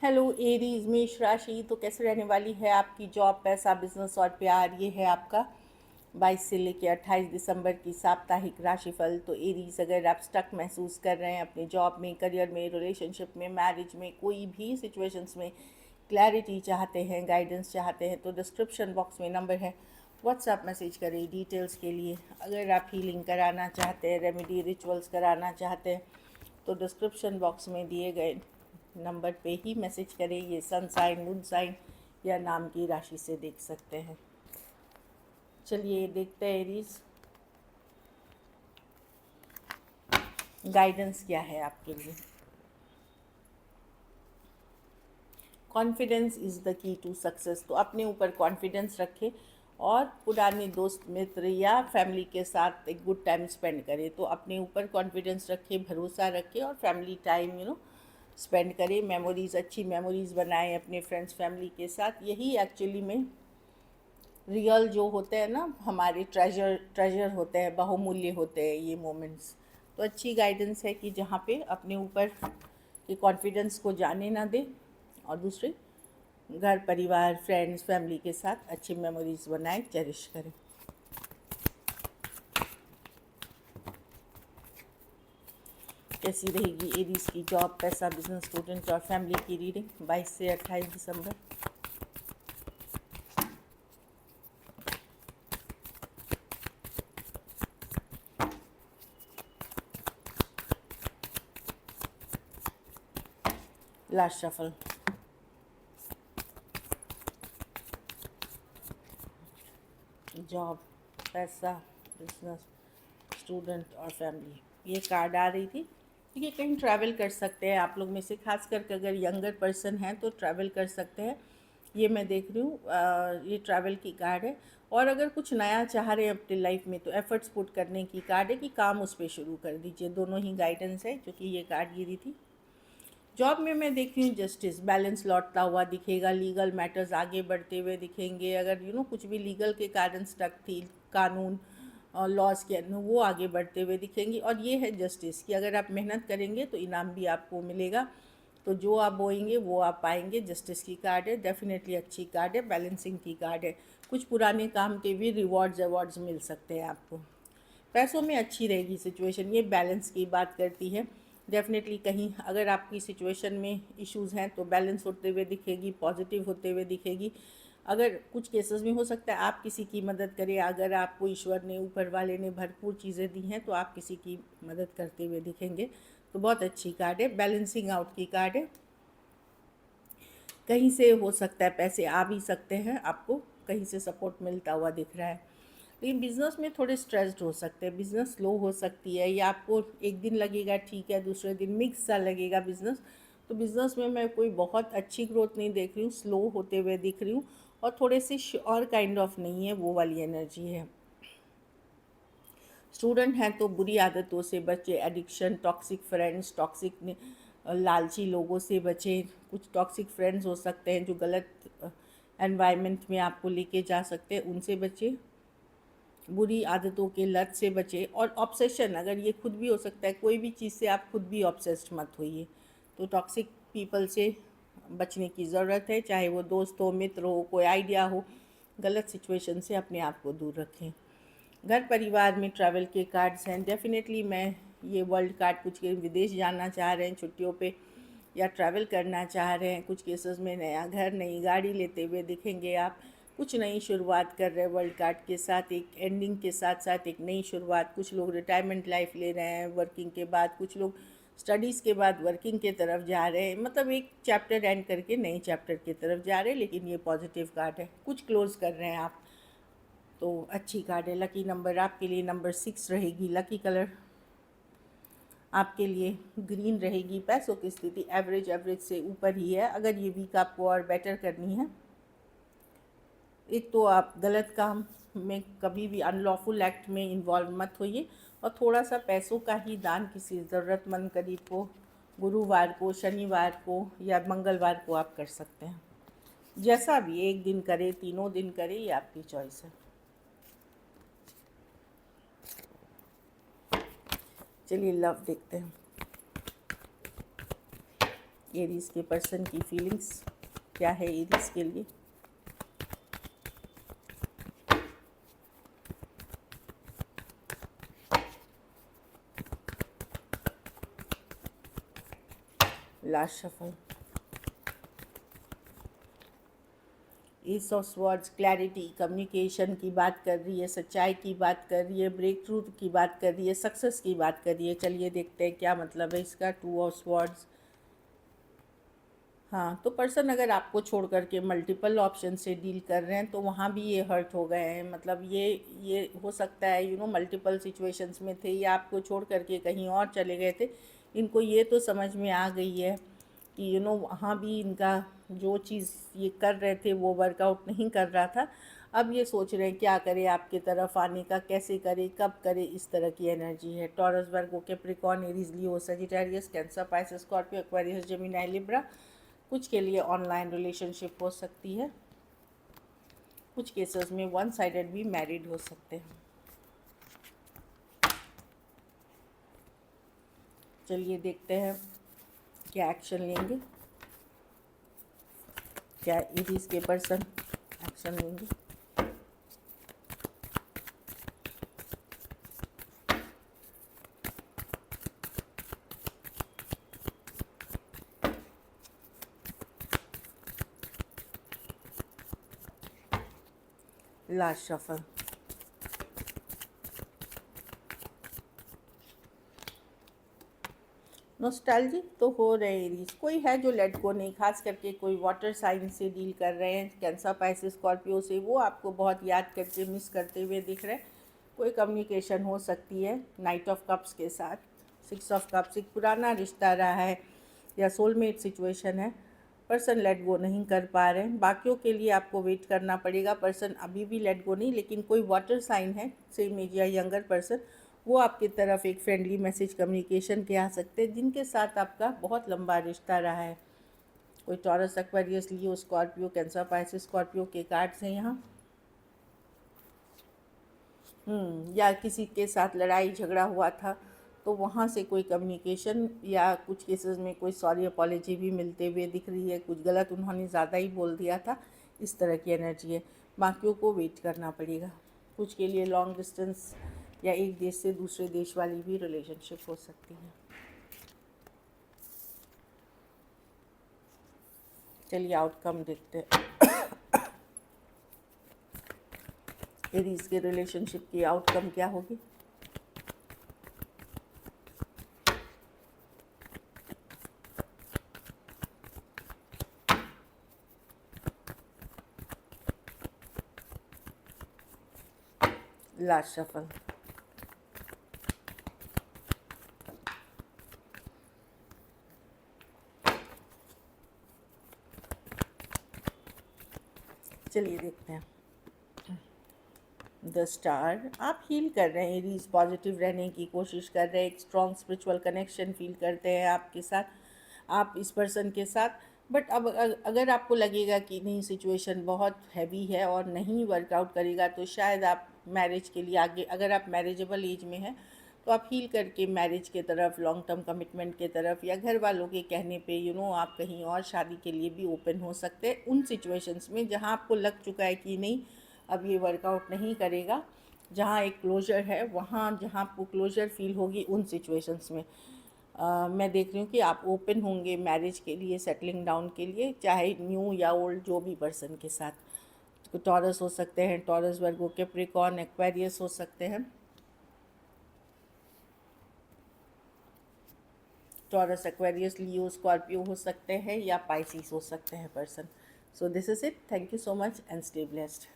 Hello Aries मेष राशि, तो कैसे रहने वाली है आपकी जॉब, पैसा, बिजनेस और प्यार। ये है आपका 22 से लेकर 28 दिसंबर की साप्ताहिक राशिफल। तो एरीज, अगर आप स्टक महसूस कर रहे हैं अपने जॉब में, करियर में, रिलेशनशिप में, मैरिज में, कोई भी सिचुएशंस में क्लैरिटी चाहते हैं, गाइडेंस चाहते हैं, तो डिस्क्रिप्शन बॉक्स में नंबर है, व्हाट्सएप मैसेज करें डिटेल्स के लिए। अगर आप हीलिंग कराना चाहते हैं, रेमेडी रिचुअल्स कराना चाहते हैं, तो डिस्क्रिप्शन बॉक्स में दिए गए नंबर पे ही मैसेज करें। ये सन साइन, मून साइन या नाम की राशि से देख सकते हैं। चलिए देखते हैं एरीज, गाइडेंस क्या है आपके लिए। Confidence is the key to success. तो अपने ऊपर कॉन्फिडेंस रखें और पुराने दोस्त मित्र या फैमिली के साथ एक गुड टाइम स्पेंड करें। तो अपने ऊपर कॉन्फिडेंस रखें, भरोसा रखें और फैमिली टाइम स्पेंड करें। मेमोरीज़, अच्छी मेमोरीज़ बनाएं अपने फ्रेंड्स फैमिली के साथ। यही एक्चुअली में रियल जो होते हैं ना, हमारे ट्रेजर होते हैं, बहुमूल्य होते हैं ये मोमेंट्स। तो अच्छी गाइडेंस है कि जहाँ पे अपने ऊपर के कॉन्फिडेंस को जाने ना दें और दूसरे घर परिवार, फ्रेंड्स, फैमिली के साथ अच्छी मेमोरीज बनाएं, चेरिश करें। कैसी रहेगी एरीज की जॉब, पैसा, बिजनेस, स्टूडेंट और फैमिली की रीडिंग 22 से 28 दिसंबर। Last shuffle. जॉब, पैसा, बिजनेस, स्टूडेंट और फैमिली, ये कार्ड आ रही थी। देखिए, कहीं ट्रैवल कर सकते हैं आप लोग में से, खास करके अगर यंगर पर्सन हैं तो ट्रैवल कर सकते हैं। ये मैं देख रही हूँ, ये ट्रैवल की कार्ड है। और अगर कुछ नया चाह रहे हैं अपनी लाइफ में तो एफर्ट्स पुट करने की कार्ड है कि काम उस पर शुरू कर दीजिए। दोनों ही गाइडेंस है, क्योंकि ये कार्ड गिरी थी। जॉब में मैं देख रही हूँ जस्टिस, बैलेंस लौटता हुआ दिखेगा, लीगल मैटर्स आगे बढ़ते हुए दिखेंगे। अगर कुछ भी लीगल के कारण स्टक थी, कानून और लॉज के वो आगे बढ़ते हुए दिखेंगी। और ये है जस्टिस कि अगर आप मेहनत करेंगे तो इनाम भी आपको मिलेगा। तो जो आप बोएंगे वो आप पाएंगे। जस्टिस की कार्ड है, डेफिनेटली अच्छी कार्ड है। बैलेंसिंग की कार्ड है, कुछ पुराने काम के भी रिवॉर्ड्स अवार्ड्स मिल सकते हैं आपको। पैसों में अच्छी रहेगी सिचुएशन, ये बैलेंस की बात करती है। डेफिनेटली कहीं अगर आपकी सिचुएशन में इश्यूज़ हैं तो बैलेंस होते हुए दिखेगी, पॉजिटिव होते हुए दिखेगी। अगर कुछ केसेस में हो सकता है आप किसी की मदद करें, अगर आपको ईश्वर ने, ऊपर वाले ने भरपूर चीज़ें दी हैं तो आप किसी की मदद करते हुए दिखेंगे। तो बहुत अच्छी कार्ड है, बैलेंसिंग आउट की कार्ड है। कहीं से हो सकता है पैसे आ भी सकते हैं आपको, कहीं से सपोर्ट मिलता हुआ दिख रहा है। लेकिन बिज़नेस में थोड़े स्ट्रेस्ड हो सकते हैं, बिज़नेस स्लो हो सकती है, या आपको एक दिन लगेगा ठीक है, दूसरे दिन मिक्स सा लगेगा बिज़नेस। तो बिज़नेस में मैं कोई बहुत अच्छी ग्रोथ नहीं देख रही हूँ, स्लो होते हुए दिख रही हूँ। और थोड़े से श्योर काइंड ऑफ नहीं है, वो वाली एनर्जी है। स्टूडेंट हैं तो बुरी आदतों से बचे, एडिक्शन, टॉक्सिक फ्रेंड्स, टॉक्सिक लालची लोगों से बचें। कुछ टॉक्सिक फ्रेंड्स हो सकते हैं जो गलत एनवायरनमेंट में आपको लेके जा सकते हैं, उनसे बचें। बुरी आदतों के लत से बचें। और ऑब्सेशन, अगर ये खुद भी हो सकता है, कोई भी चीज़ से आप खुद भी ऑब्सेस्ड मत होइए। तो टॉक्सिक पीपल से बचने की ज़रूरत है, चाहे वो दोस्त हो, मित्र हो, कोई आइडिया हो। गलत सिचुएशन से अपने आप को दूर रखें। घर परिवार में ट्रैवल के कार्ड्स हैं, डेफिनेटली मैं ये वर्ल्ड कार्ड, कुछ के विदेश जाना चाह रहे हैं छुट्टियों पे या ट्रैवल करना चाह रहे हैं, कुछ केसेस में नया घर, नई गाड़ी लेते हुए दिखेंगे आप। कुछ नई शुरुआत कर रहे हैं वर्ल्ड कार्ड के साथ, एक एंडिंग के साथ साथ एक नई शुरुआत। कुछ लोग रिटायरमेंट लाइफ ले रहे हैं वर्किंग के बाद, कुछ लोग स्टडीज़ के बाद वर्किंग के तरफ जा रहे हैं। मतलब एक चैप्टर एंड करके नए चैप्टर की तरफ जा रहे हैं, लेकिन ये पॉजिटिव कार्ड है, कुछ क्लोज कर रहे हैं आप। तो अच्छी कार्ड है। लकी नंबर आपके लिए नंबर 6 रहेगी। लकी कलर आपके लिए ग्रीन रहेगी। पैसों की स्थिति एवरेज से ऊपर ही है। अगर ये वीक आपको और बेटर करनी है, एक तो आप गलत काम में, कभी भी अनलॉफुल एक्ट में इन्वॉल्व मत होइए। और थोड़ा सा पैसों का ही दान किसी ज़रूरतमंद करीब को गुरुवार को, शनिवार को या मंगलवार को आप कर सकते हैं। जैसा भी, एक दिन करें, तीनों दिन करें, ये आपकी चॉइस है। चलिए लव देखते हैं। एरीज के पर्सन की फीलिंग्स क्या है एरीज के लिए। Last shuffle, S of swords clarity, communication की बात कर रही है, सच्चाई की बात कर रही है, ब्रेक थ्रू की बात कर रही है, सक्सेस की बात कर रही है। चलिए देखते हैं क्या मतलब है इसका। टू ऑफ स्वॉर्ड्स, हाँ, तो पर्सन अगर आपको छोड़ करके मल्टीपल ऑप्शन से डील कर रहे हैं तो वहाँ भी ये हर्ट हो गए हैं। मतलब ये हो सकता है मल्टीपल सिचुएशंस में थे या आपको छोड़ करके कहीं और चले गए थे। इनको ये तो समझ में आ गई है कि वहाँ भी इनका जो चीज़ ये कर रहे थे वो वर्कआउट नहीं कर रहा था। अब ये सोच रहे हैं क्या करें आपके तरफ आने का, कैसे करें, कब करें, इस तरह की एनर्जी है। Taurus, Virgo, Capricorn, Aries, Leo, Sagittarius, Cancer, Pisces, Scorpio, Aquarius, Gemini, Libra. कुछ के लिए ऑनलाइन रिलेशनशिप हो सकती है, कुछ केसेस में वन साइडेड भी मैरिड हो सकते हैं। चलिए देखते हैं क्या एक्शन लेंगे, क्या एरीज के पर्सन एक्शन लेंगे। लास्ट शफल, नॉस्टैल्जिक तो हो रहे हैं एरीज। कोई है जो लेट गो नहीं, खास करके कोई वाटर साइन से डील कर रहे हैं, कैंसर, पाइसेस, स्कॉर्पियो से, वो आपको बहुत याद करके मिस करते हुए दिख रहे हैं। कोई कम्युनिकेशन हो सकती है नाइट ऑफ कप्स के साथ। सिक्स ऑफ कप्स, एक पुराना रिश्ता रहा है या सोलमेट सिचुएशन है। पर्सन लेट गो नहीं कर पा रहे हैं। बाकियों के लिए आपको वेट करना पड़ेगा। पर्सन अभी भी लेट गो नहीं, लेकिन कोई वाटर साइन है, सेम एज या यंगर पर्सन, वो आपकी तरफ एक फ्रेंडली मैसेज कम्युनिकेशन के आ सकते हैं, जिनके साथ आपका बहुत लंबा रिश्ता रहा है। कोई टॉरस, एक्वेरियस, लियो, स्कॉर्पियो, कैंसर, पाइसेस, स्कॉर्पियो के कार्ड्स हैं यहाँ। या किसी के साथ लड़ाई झगड़ा हुआ था तो वहाँ से कोई कम्युनिकेशन, या कुछ केसेस में कोई सॉरी अपॉलजी भी मिलते हुए दिख रही है। कुछ गलत उन्होंने ज़्यादा ही बोल दिया था, इस तरह की एनर्जी है। बाकियों को वेट करना पड़ेगा। कुछ के लिए लॉन्ग डिस्टेंस या एक देश से दूसरे देश वाली भी रिलेशनशिप हो सकती है। चलिए आउटकम देखते हैं। एरीज के रिलेशनशिप की आउटकम क्या होगी। लास्ट शफल, चलिए देखते हैं। द स्टार, आप हील कर रहे हैं एरीज, पॉजिटिव रहने की कोशिश कर रहे हैं, एक स्ट्रॉन्ग स्पिरिचुअल कनेक्शन फील करते हैं आपके साथ, आप इस पर्सन के साथ। बट अब अगर आपको लगेगा कि नहीं सिचुएशन बहुत हैवी है और नहीं वर्कआउट करेगा, तो शायद आप मैरिज के लिए आगे, अगर आप मैरिजेबल एज में हैं तो आप हील करके मैरिज के तरफ, लॉन्ग टर्म कमिटमेंट के तरफ, या घर वालों के कहने पे आप कहीं और शादी के लिए भी ओपन हो सकते हैं। उन सिचुएशंस में जहाँ आपको लग चुका है कि नहीं अब ये वर्कआउट नहीं करेगा, जहाँ एक क्लोजर है, वहाँ जहाँ आपको क्लोजर फील होगी, उन सिचुएशंस में मैं देख रही हूँ कि आप ओपन होंगे मैरिज के लिए, सेटलिंग डाउन के लिए, चाहे न्यू या ओल्ड जो भी पर्सन के साथ। तो टॉरस हो सकते हैं, टॉरस, वर्गो, कैप्रिकॉर्न, एक्वेरियस हो सकते हैं, टॉरस, एक्वेरियस, लियो, स्कॉर्पियो हो सकते हैं, या पाइसिस हो सकते हैं person. So this is it. Thank you so much and stay blessed.